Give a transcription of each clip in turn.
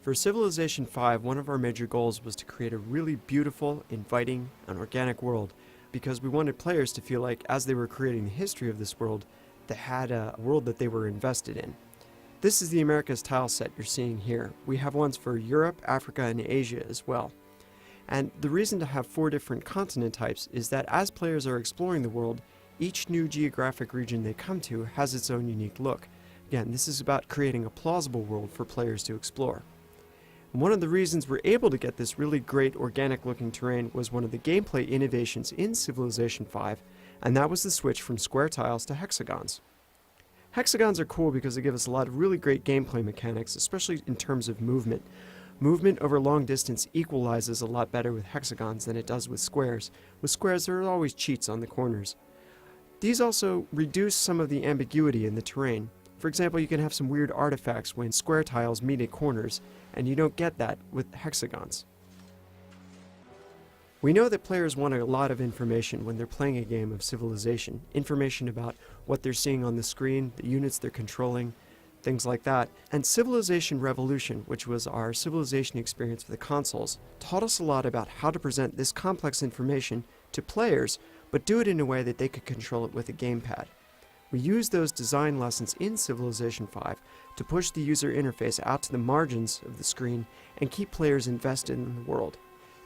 For Civilization 5, one of our major goals was to create a really beautiful, inviting, and organic world because we wanted players to feel like, as they were creating the history of this world, they had a world that they were invested in. This is the Americas tile set you're seeing here. We have ones for Europe, Africa, and Asia as well. And the reason to have 4 different continent types is that as players are exploring the world, each new geographic region they come to has its own unique look. Again, this is about creating a plausible world for players to explore. And one of the reasons we're able to get this really great organic looking terrain was one of the gameplay innovations in Civilization 5, and that was the switch from square tiles to hexagons. Hexagons are cool because they give us a lot of really great gameplay mechanics, especially in terms of movement. Movement over long distance equalizes a lot better with hexagons than it does with squares. With squares, there are always cheats on the corners. These also reduce some of the ambiguity in the terrain. For example, you can have some weird artifacts when square tiles meet at corners, and you don't get that with hexagons. We know that players want a lot of information when they're playing a game of Civilization. Information about what they're seeing on the screen, the units they're controlling, things like that. And Civilization Revolution, which was our Civilization experience for the consoles, taught us a lot about how to present this complex information to players, but do it in a way that they could control it with a gamepad. We used those design lessons in Civilization 5 to push the user interface out to the margins of the screen and keep players invested in the world.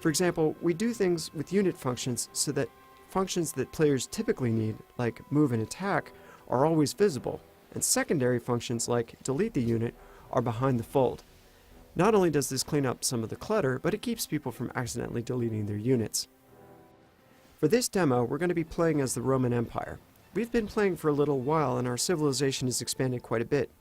For example, we do things with unit functions so that functions that players typically need, like move and attack, are always visible, and secondary functions like delete the unit are behind the fold. Not only does this clean up some of the clutter, but it keeps people from accidentally deleting their units. For this demo, we're going to be playing as the Roman Empire. We've been playing for a little while and our civilization has expanded quite a bit.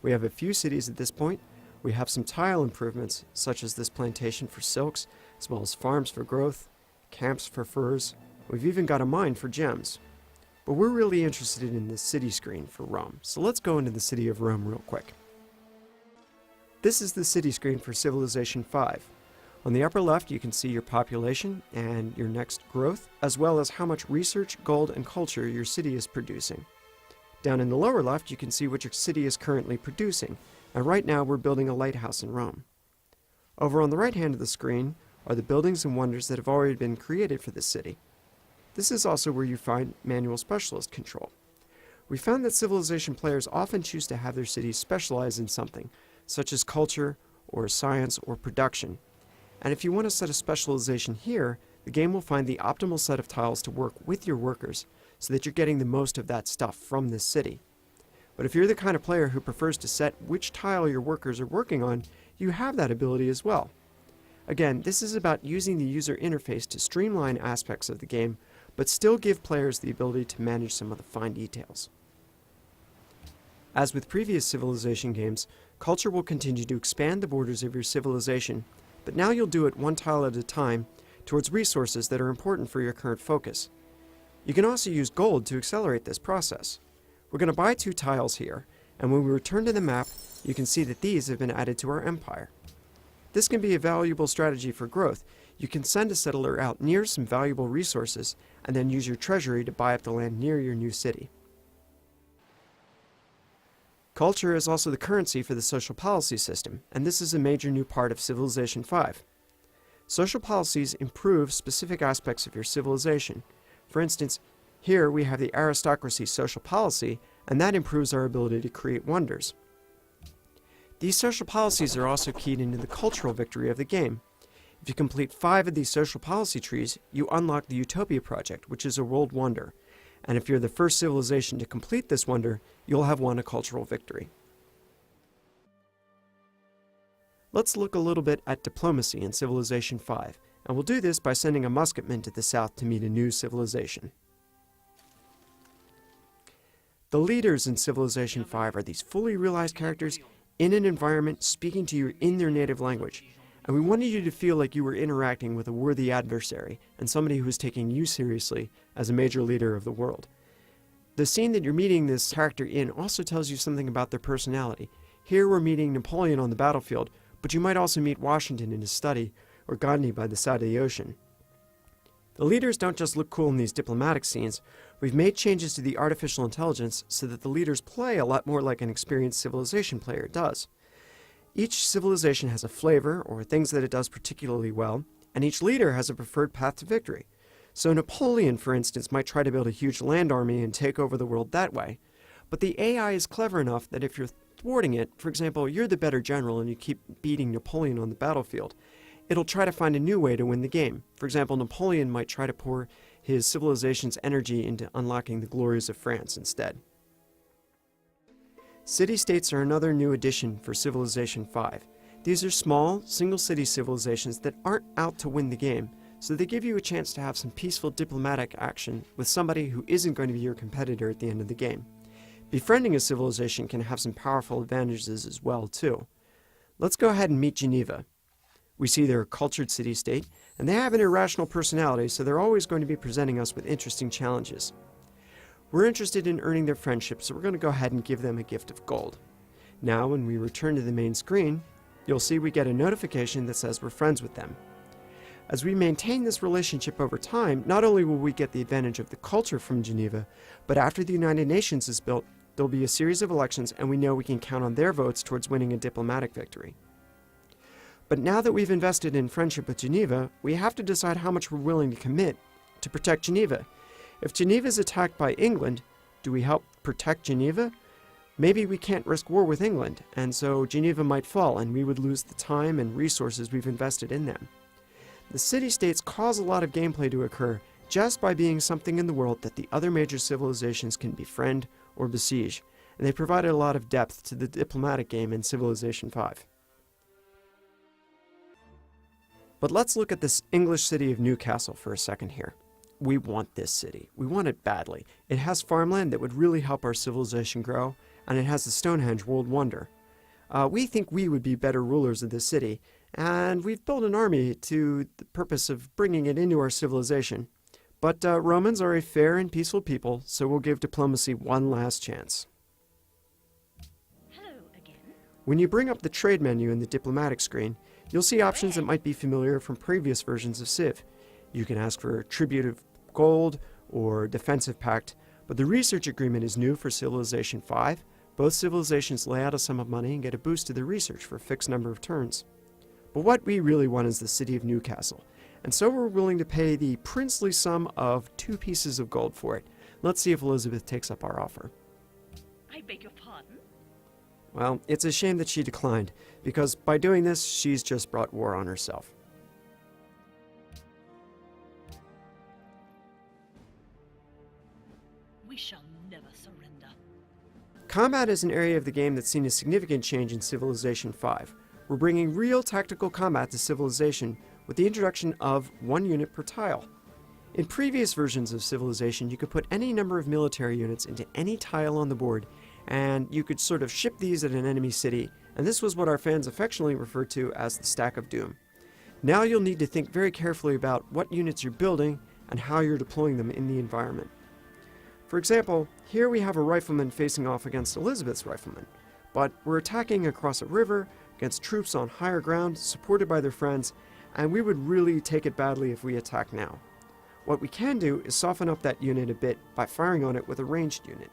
We have a few cities at this point. We have some tile improvements, such as this plantation for silks, as well as farms for growth, camps for furs. We've even got a mine for gems. But we're really interested in the city screen for Rome, so let's go into the city of Rome real quick. This is the city screen for Civilization 5. On the upper left, you can see your population and your next growth, as well as how much research, gold, and culture your city is producing. Down in the lower left, you can see what your city is currently producing, and right now we're building a lighthouse in Rome. Over on the right hand of the screen are the buildings and wonders that have already been created for this city. This is also where you find manual specialist control. We found that Civilization players often choose to have their cities specialize in something, such as culture, or science, or production. And if you want to set a specialization here, the game will find the optimal set of tiles to work with your workers so that you're getting the most of that stuff from this city. But if you're the kind of player who prefers to set which tile your workers are working on, you have that ability as well. Again, this is about using the user interface to streamline aspects of the game, but still give players the ability to manage some of the fine details. As with previous Civilization games, culture will continue to expand the borders of your civilization, but now you'll do it one tile at a time towards resources that are important for your current focus. You can also use gold to accelerate this process. We're going to buy 2 tiles here, and when we return to the map, you can see that these have been added to our empire. This can be a valuable strategy for growth. You can send a settler out near some valuable resources, and then use your treasury to buy up the land near your new city. Culture is also the currency for the social policy system, and this is a major new part of Civilization 5. Social policies improve specific aspects of your civilization. For instance, here we have the aristocracy social policy, and that improves our ability to create wonders. These social policies are also keyed into the cultural victory of the game. If you complete 5 of these social policy trees, you unlock the Utopia Project, which is a world wonder. And if you're the first civilization to complete this wonder, you'll have won a cultural victory. Let's look a little bit at diplomacy in Civilization 5, and we'll do this by sending a musketman to the south to meet a new civilization. The leaders in Civilization 5 are these fully realized characters in an environment speaking to you in their native language, and we wanted you to feel like you were interacting with a worthy adversary and somebody who is taking you seriously as a major leader of the world. The scene that you're meeting this character in also tells you something about their personality. Here we're meeting Napoleon on the battlefield, but you might also meet Washington in his study or Gandhi by the side of the ocean. The leaders don't just look cool in these diplomatic scenes. We've made changes to the artificial intelligence so that the leaders play a lot more like an experienced Civilization player does. Each civilization has a flavor, or things that it does particularly well, and each leader has a preferred path to victory. So Napoleon, for instance, might try to build a huge land army and take over the world that way. But the AI is clever enough that if you're thwarting it, for example, you're the better general and you keep beating Napoleon on the battlefield, it'll try to find a new way to win the game. For example, Napoleon might try to pour his civilization's energy into unlocking the glories of France instead. City-states are another new addition for Civilization V. These are small, single-city civilizations that aren't out to win the game, so they give you a chance to have some peaceful diplomatic action with somebody who isn't going to be your competitor at the end of the game. Befriending a civilization can have some powerful advantages as well, too. Let's go ahead and meet Geneva. We see they're a cultured city-state, and they have an irrational personality, so they're always going to be presenting us with interesting challenges. We're interested in earning their friendship, so we're going to go ahead and give them a gift of gold. Now, when we return to the main screen, you'll see we get a notification that says we're friends with them. As we maintain this relationship over time, not only will we get the advantage of the culture from Geneva, but after the United Nations is built, there'll be a series of elections, and we know we can count on their votes towards winning a diplomatic victory. But now that we've invested in friendship with Geneva, we have to decide how much we're willing to commit to protect Geneva. If Geneva is attacked by England, do we help protect Geneva? Maybe we can't risk war with England, and so Geneva might fall and we would lose the time and resources we've invested in them. The city-states cause a lot of gameplay to occur just by being something in the world that the other major civilizations can befriend or besiege, and they provided a lot of depth to the diplomatic game in Civilization V. But let's look at this English city of Newcastle for a second here. We want this city. We want it badly. It has farmland that would really help our civilization grow, and it has the Stonehenge World Wonder. We think we would be better rulers of this city, and we've built an army to the purpose of bringing it into our civilization. But Romans are a fair and peaceful people, so we'll give diplomacy one last chance. Hello again. When you bring up the trade menu in the diplomatic screen, you'll see options that might be familiar from previous versions of Civ. You can ask for tribute of gold or defensive pact, but the research agreement is new for Civilization V. Both civilizations lay out a sum of money and get a boost to their research for a fixed number of turns. But what we really want is the city of Newcastle, and so we're willing to pay the princely sum of 2 pieces of gold for it. Let's see if Elizabeth takes up our offer. I beg your pardon? Well, it's a shame that she declined, because by doing this, she's just brought war on herself. We shall never surrender. Combat is an area of the game that's seen a significant change in Civilization V. We're bringing real tactical combat to Civilization with the introduction of 1 unit per tile. In previous versions of Civilization, you could put any number of military units into any tile on the board, and you could sort of ship these at an enemy city, and this was what our fans affectionately referred to as the Stack of Doom. Now you'll need to think very carefully about what units you're building and how you're deploying them in the environment. For example, here we have a rifleman facing off against Elizabeth's riflemen, but we're attacking across a river against troops on higher ground supported by their friends, and we would really take it badly if we attack now. What we can do is soften up that unit a bit by firing on it with a ranged unit.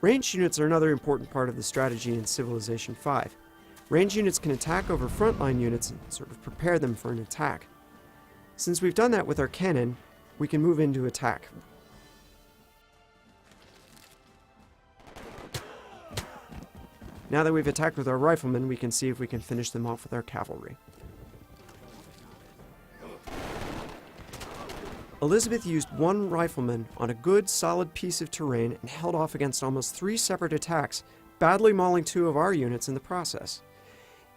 Ranged units are another important part of the strategy in Civilization V. Ranged units can attack over frontline units and sort of prepare them for an attack. Since we've done that with our cannon, we can move into attack. Now that we've attacked with our riflemen, we can see if we can finish them off with our cavalry. Elizabeth used 1 rifleman on a good, solid piece of terrain and held off against almost 3 separate attacks, badly mauling 2 of our units in the process.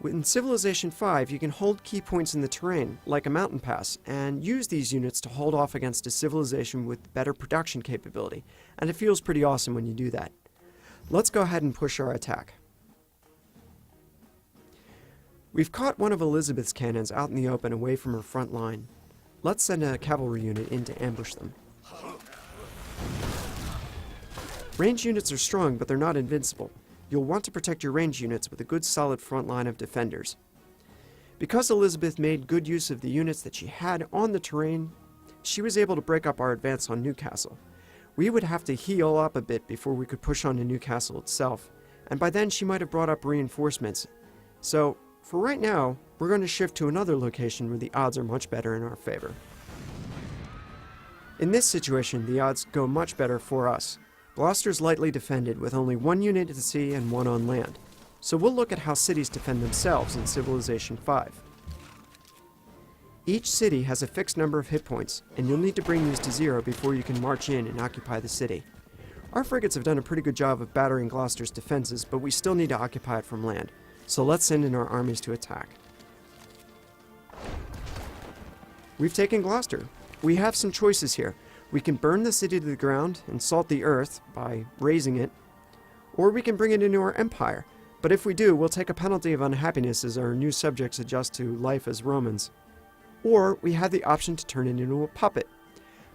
In Civilization V, you can hold key points in the terrain, like a mountain pass, and use these units to hold off against a civilization with better production capability, and it feels pretty awesome when you do that. Let's go ahead and push our attack. We've caught one of Elizabeth's cannons out in the open away from her front line. Let's send a cavalry unit in to ambush them. Range units are strong, but they're not invincible. You'll want to protect your range units with a good solid front line of defenders. Because Elizabeth made good use of the units that she had on the terrain, she was able to break up our advance on Newcastle. We would have to heal up a bit before we could push on to Newcastle itself, and by then she might have brought up reinforcements. So, for right now, we're going to shift to another location where the odds are much better in our favor. In this situation, the odds go much better for us. Gloucester's lightly defended with only 1 unit at sea and 1 on land. So we'll look at how cities defend themselves in Civilization 5. Each city has a fixed number of hit points, and you'll need to bring these to 0 before you can march in and occupy the city. Our frigates have done a pretty good job of battering Gloucester's defenses, but we still need to occupy it from land. So let's send in our armies to attack. We've taken Gloucester. We have some choices here. We can burn the city to the ground and salt the earth by razing it, or we can bring it into our empire. But if we do, we'll take a penalty of unhappiness as our new subjects adjust to life as Romans. Or we have the option to turn it into a puppet.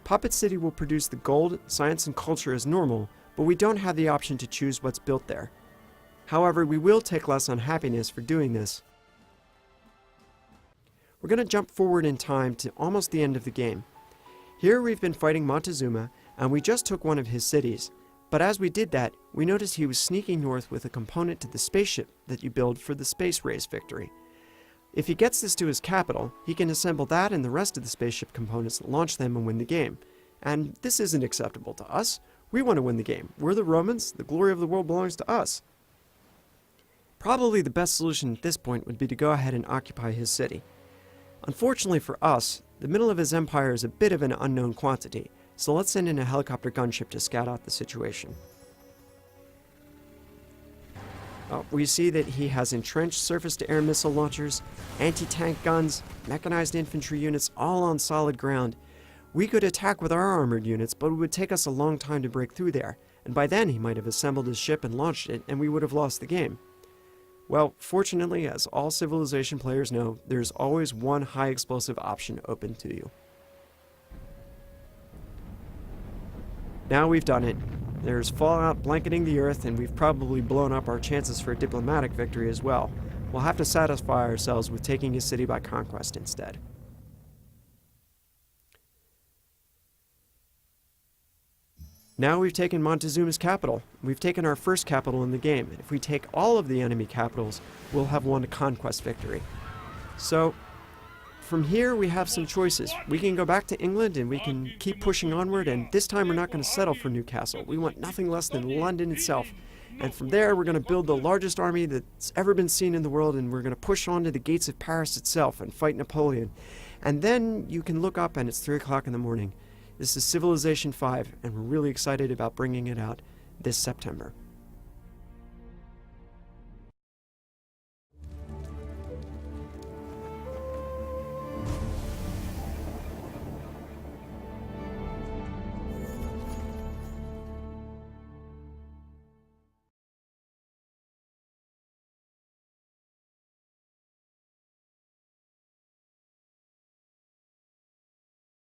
Puppet City will produce the gold, science, and culture as normal, but we don't have the option to choose what's built there. However, we will take less unhappiness for doing this. We're going to jump forward in time to almost the end of the game. Here we've been fighting Montezuma, and we just took one of his cities. But as we did that, we noticed he was sneaking north with a component to the spaceship that you build for the space race victory. If he gets this to his capital, he can assemble that and the rest of the spaceship components, launch them, and win the game. And this isn't acceptable to us. We want to win the game. We're the Romans. The glory of the world belongs to us. Probably the best solution at this point would be to go ahead and occupy his city. Unfortunately for us, the middle of his empire is a bit of an unknown quantity, so let's send in a helicopter gunship to scout out the situation. We see that he has entrenched surface-to-air missile launchers, anti-tank guns, mechanized infantry units all on solid ground. We could attack with our armored units, but it would take us a long time to break through there, and by then he might have assembled his ship and launched it, and we would have lost the game. Well, fortunately, as all Civilization players know, there's always one high explosive option open to you. Now we've done it. There's fallout blanketing the earth, and we've probably blown up our chances for a diplomatic victory as well. We'll have to satisfy ourselves with taking his city by conquest instead. Now we've taken Montezuma's capital. We've taken our first capital in the game. If we take all of the enemy capitals, we'll have won a conquest victory. So, from here we have some choices. We can go back to England and we can keep pushing onward, and this time we're not going to settle for Newcastle. We want nothing less than London itself. And from there we're going to build the largest army that's ever been seen in the world, and we're going to push on to the gates of Paris itself and fight Napoleon. And then you can look up and it's 3 o'clock in the morning. This is Civilization 5, and we're really excited about bringing it out this September.